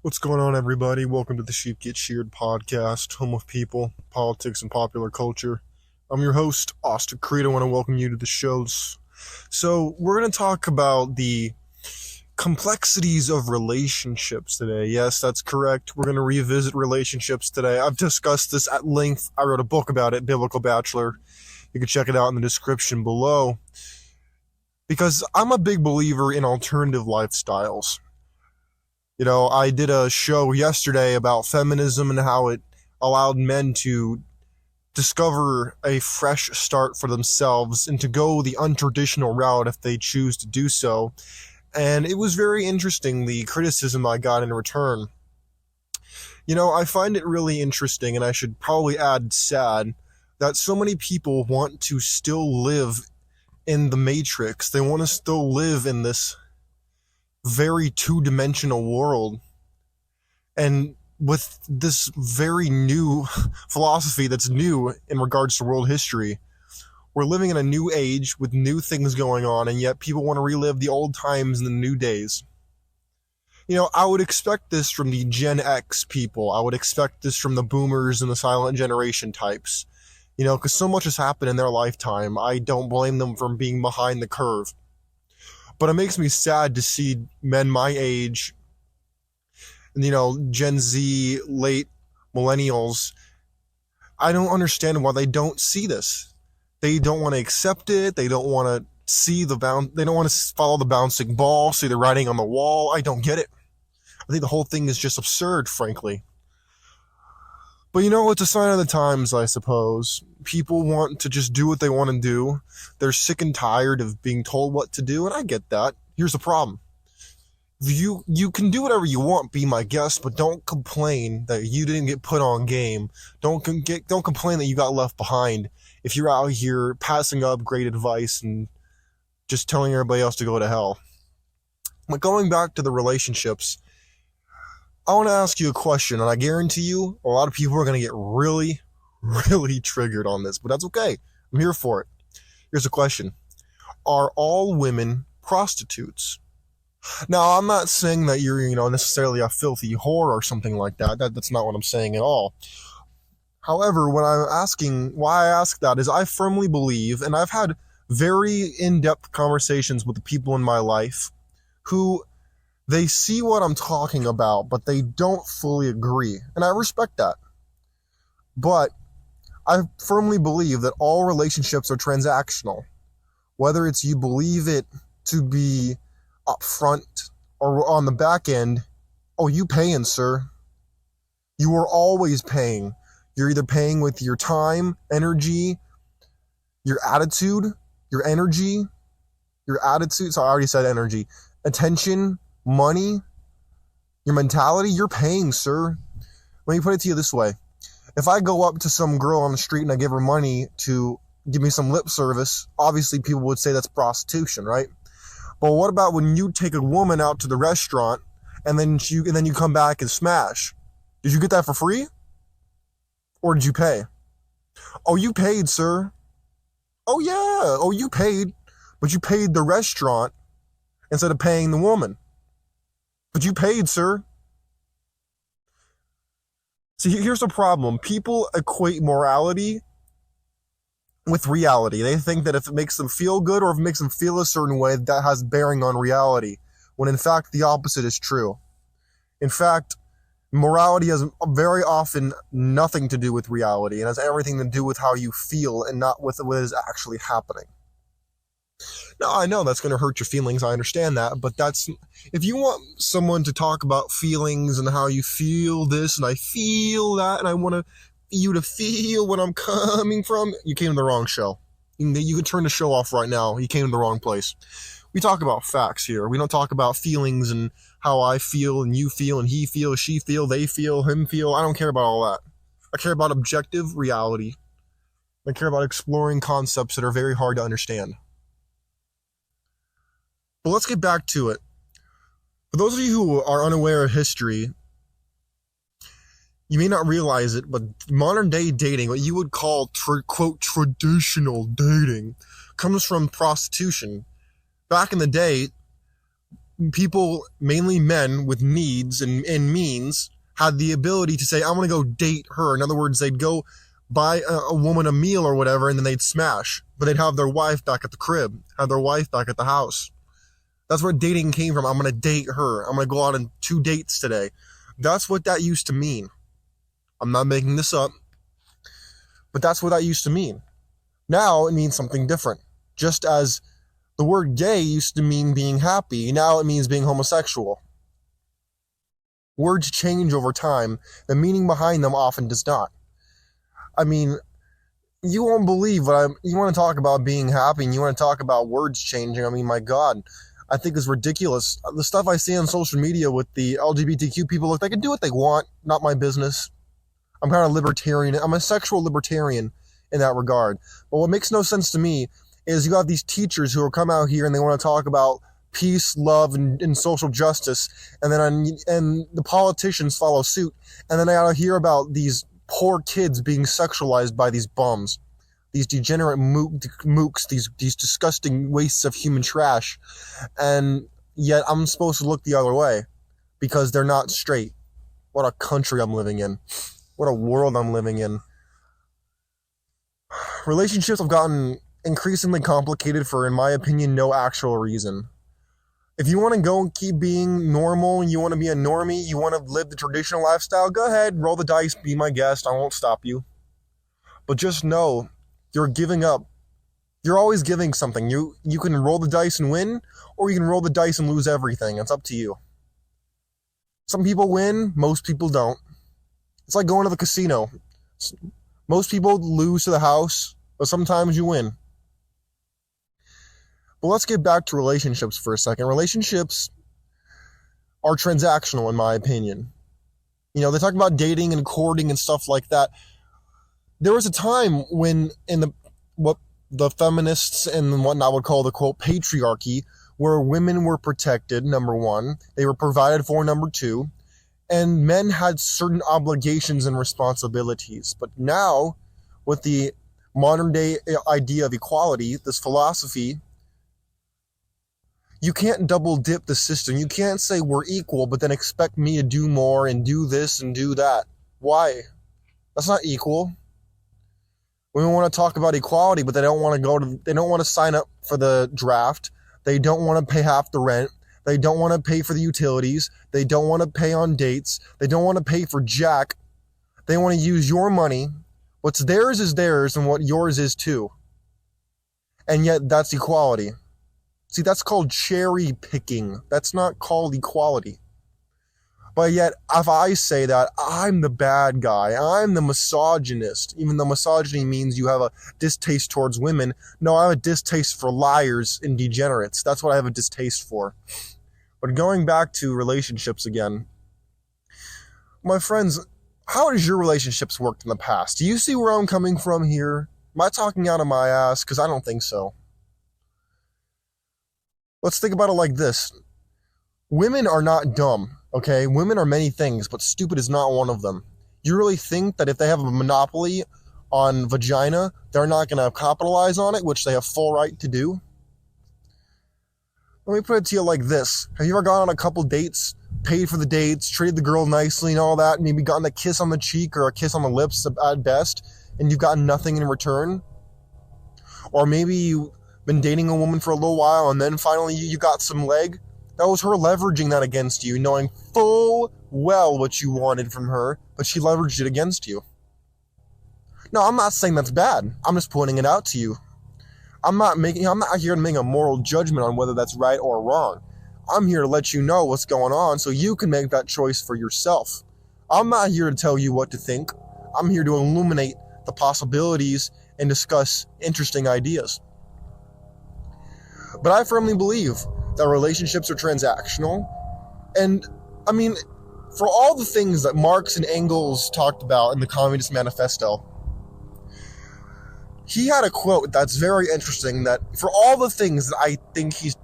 What's going on, everybody? Welcome to the Sheep Get Sheared podcast, home of people, politics, and popular culture. I'm your host, Austin Creed. I want to welcome you to the shows. So, we're going to talk about the complexities of relationships today. Yes, that's correct. We're going to revisit relationships today. I've discussed this at length. I wrote a book about it, Biblical Bachelor. You can check it out in the description below. Because I'm a big believer in alternative lifestyles. You know, I did a show yesterday about feminism and how it allowed men to discover a fresh start for themselves and to go the untraditional route if they choose to do so. And it was very interesting, the criticism I got in return. You know, I find it really interesting, and I should probably add sad, that so many people want to still live in the Matrix. They want to still live in this very two-dimensional world, and with this very new philosophy that's new in regards to world history. We're living in a new age with new things going on, and yet people want to relive the old times and the new days. You know, I would expect this from the Gen X people. I would expect this from the boomers and the silent generation types. You know, because so much has happened in their lifetime. I don't blame them for being behind the curve. But it makes me sad to see men my age, you know, Gen Z, late millennials. I don't understand why they don't see this. They don't want to accept it. They don't want to see they don't want to follow the bouncing ball, see the writing on the wall. I don't get it. I think the whole thing is just absurd, frankly. But you know, it's a sign of the times, I suppose. People want to just do what they want to do. They're sick and tired of being told what to do, and I get that. Here's the problem. You can do whatever you want, be my guest, but don't complain that you didn't get put on game. Don't complain that you got left behind if you're out here passing up great advice and just telling everybody else to go to hell. But going back to the relationships, I want to ask you a question, and I guarantee you a lot of people are going to get really, really triggered on this, but that's okay. I'm here for it. Here's a question. Are all women prostitutes? Now, I'm not saying that you're, necessarily a filthy whore or something like that. That's not what I'm saying at all. However, why I ask that is I firmly believe, and I've had very in-depth conversations with the people in my life who they see what I'm talking about, but they don't fully agree. And I respect that. But I firmly believe that all relationships are transactional. Whether it's you believe it to be up front or on the back end, oh, you paying, sir. You are always paying. You're either paying with your time, energy, your attitude, your energy, your attitude. So I already said energy. Attention, money, your mentality, you're paying, sir. Let me put it to you this way. If I go up to some girl on the street and I give her money to give me some lip service, obviously people would say that's prostitution, right? But what about when you take a woman out to the restaurant and then you come back and smash? Did you get that for free? Or did you pay? Oh, you paid, sir. Oh, yeah. Oh, you paid. But you paid the restaurant instead of paying the woman. But you paid, sir. See, here's the problem. People equate morality with reality. They think that if it makes them feel good or if it makes them feel a certain way, that has bearing on reality, when in fact the opposite is true. In fact, morality has very often nothing to do with reality and has everything to do with how you feel and not with what is actually happening. Now, I know that's going to hurt your feelings, I understand that, but if you want someone to talk about feelings and how you feel this and I feel that and I want you to feel what I'm coming from, you came to the wrong show. You can turn the show off right now. You came to the wrong place. We talk about facts here. We don't talk about feelings and how I feel and you feel and he feels, she feel, they feel, him feel. I don't care about all that. I care about objective reality. I care about exploring concepts that are very hard to understand. But let's get back to it. For those of you who are unaware of history, you may not realize it, but modern day dating, what you would call, quote, traditional dating, comes from prostitution. Back in the day, people, mainly men with needs and means, had the ability to say, I'm going to go date her. In other words, they'd go buy a woman a meal or whatever, and then they'd smash. But they'd have their wife back at the crib, have their wife back at the house. That's where dating came from. I'm going to date her. I'm going to go out on 2 dates today. That's what that used to mean. I'm not making this up, but that's what that used to mean. Now it means something different. Just as the word gay used to mean being happy, now it means being homosexual. Words change over time. The meaning behind them often does not. I mean, you won't believe you want to talk about being happy and you want to talk about words changing. I mean, my God, I think it's ridiculous. The stuff I see on social media with the LGBTQ people, look, they can do what they want, not my business. I'm kind of libertarian. I'm a sexual libertarian in that regard. But what makes no sense to me is you have these teachers who will come out here and they want to talk about peace, love, and social justice, and the politicians follow suit, and then I gotta hear about these poor kids being sexualized by these bums, these degenerate mooks, these disgusting wastes of human trash, and yet I'm supposed to look the other way because they're not straight. What a country I'm living in. What a world I'm living in. Relationships have gotten increasingly complicated for, in my opinion, no actual reason. If you want to go and keep being normal, and you want to be a normie, you want to live the traditional lifestyle, go ahead, roll the dice, be my guest, I won't stop you. But just know, you're giving up. You're always giving something. You can roll the dice and win, or you can roll the dice and lose everything. It's up to you. Some people win, most people don't. It's like going to the casino. Most people lose to the house, but sometimes you win. But let's get back to relationships for a second. Relationships are transactional, in my opinion. You know, they talk about dating and courting and stuff like that. There was a time when, what the feminists and whatnot would call the, quote, patriarchy, where women were protected, number one. They were provided for, number two. And men had certain obligations and responsibilities. But now, with the modern day idea of equality, this philosophy, you can't double dip the system. You can't say we're equal, but then expect me to do more and do this and do that. Why? That's not equal. Women want to talk about equality, but they don't want to sign up for the draft. They don't want to pay half the rent. They don't want to pay for the utilities. They don't want to pay on dates. They don't want to pay for jack. They want to use your money. What's theirs is theirs, and what yours is too. And yet that's equality. See, that's called cherry picking. That's not called equality. But yet, if I say that, I'm the bad guy. I'm the misogynist. Even though misogyny means you have a distaste towards women. No, I have a distaste for liars and degenerates. That's what I have a distaste for. But going back to relationships again. My friends, how has your relationships worked in the past? Do you see where I'm coming from here? Am I talking out of my ass? Because I don't think so. Let's think about it like this. Women are not dumb, okay? Women are many things, but stupid is not one of them. You really think that if they have a monopoly on vagina, they're not going to capitalize on it, which they have full right to do? Let me put it to you like this. Have you ever gone on a couple dates, paid for the dates, treated the girl nicely and all that, and maybe gotten a kiss on the cheek or a kiss on the lips at best, and you've gotten nothing in return? Or maybe you've been dating a woman for a little while, and then finally you got some leg? That was her leveraging that against you, knowing full well what you wanted from her, but she leveraged it against you. No, I'm not saying that's bad. I'm just pointing it out to you. I'm not here to make a moral judgment on whether that's right or wrong. I'm here to let you know what's going on so you can make that choice for yourself. I'm not here to tell you what to think. I'm here to illuminate the possibilities and discuss interesting ideas. But I firmly believe that relationships are transactional. And, I mean, for all the things that Marx and Engels talked about in the Communist Manifesto, he had a quote that's very interesting, that for all the things that I think he's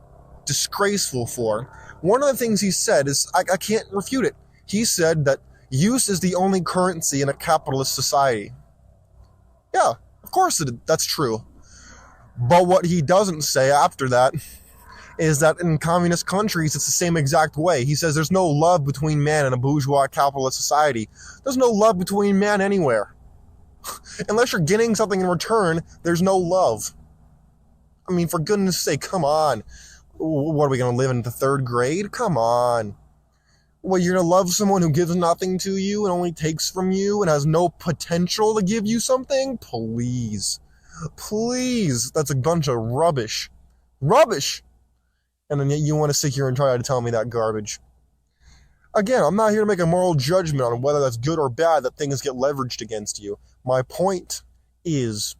disgraceful for, one of the things he said is, I can't refute it. He said that use is the only currency in a capitalist society. Yeah, of course that's true. But what he doesn't say after that is that in communist countries, it's the same exact way. He says there's no love between man and a bourgeois capitalist society. There's no love between man anywhere. Unless you're getting something in return, there's no love. I mean, for goodness sake, come on. What, are we going to live in the third grade? Come on. Well, you're going to love someone who gives nothing to you and only takes from you and has no potential to give you something? Please. Please. That's a bunch of rubbish. Rubbish! And then yet you want to sit here and try to tell me that garbage. Again, I'm not here to make a moral judgment on whether that's good or bad that things get leveraged against you. My point is,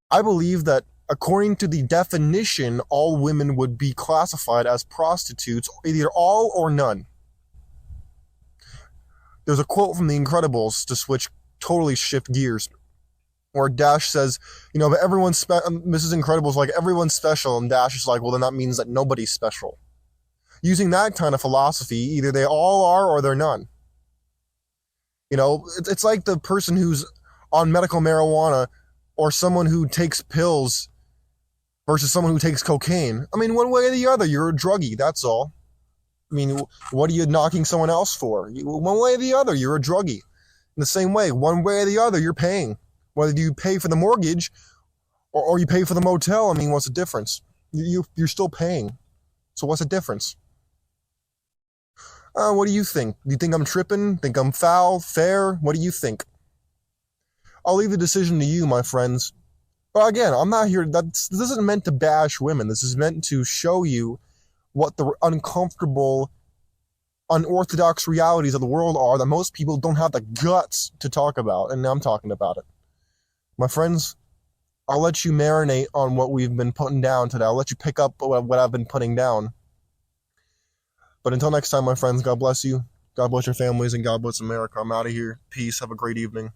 I believe that according to the definition, all women would be classified as prostitutes, either all or none. There's a quote from The Incredibles to totally shift gears, where Dash says, but everyone's Mrs. Incredible's like, everyone's special, and Dash is like, well, then that means that nobody's special. Using that kind of philosophy, either they all are or they're none. It's like the person who's on medical marijuana or someone who takes pills versus someone who takes cocaine. I mean, one way or the other, you're a druggie, that's all. I mean, what are you knocking someone else for? One way or the other, you're a druggie. In the same way, one way or the other, you're paying. Whether you pay for the mortgage or you pay for the motel, I mean, what's the difference? You're still paying. So what's the difference? What do you think? Do you think I'm tripping? Think I'm foul? Fair? What do you think? I'll leave the decision to you, my friends. But again, I'm not here. This isn't meant to bash women. This is meant to show you what the uncomfortable, unorthodox realities of the world are that most people don't have the guts to talk about. And now I'm talking about it. My friends, I'll let you marinate on what we've been putting down today. I'll let you pick up what I've been putting down. But until next time, my friends, God bless you. God bless your families, and God bless America. I'm out of here. Peace. Have a great evening.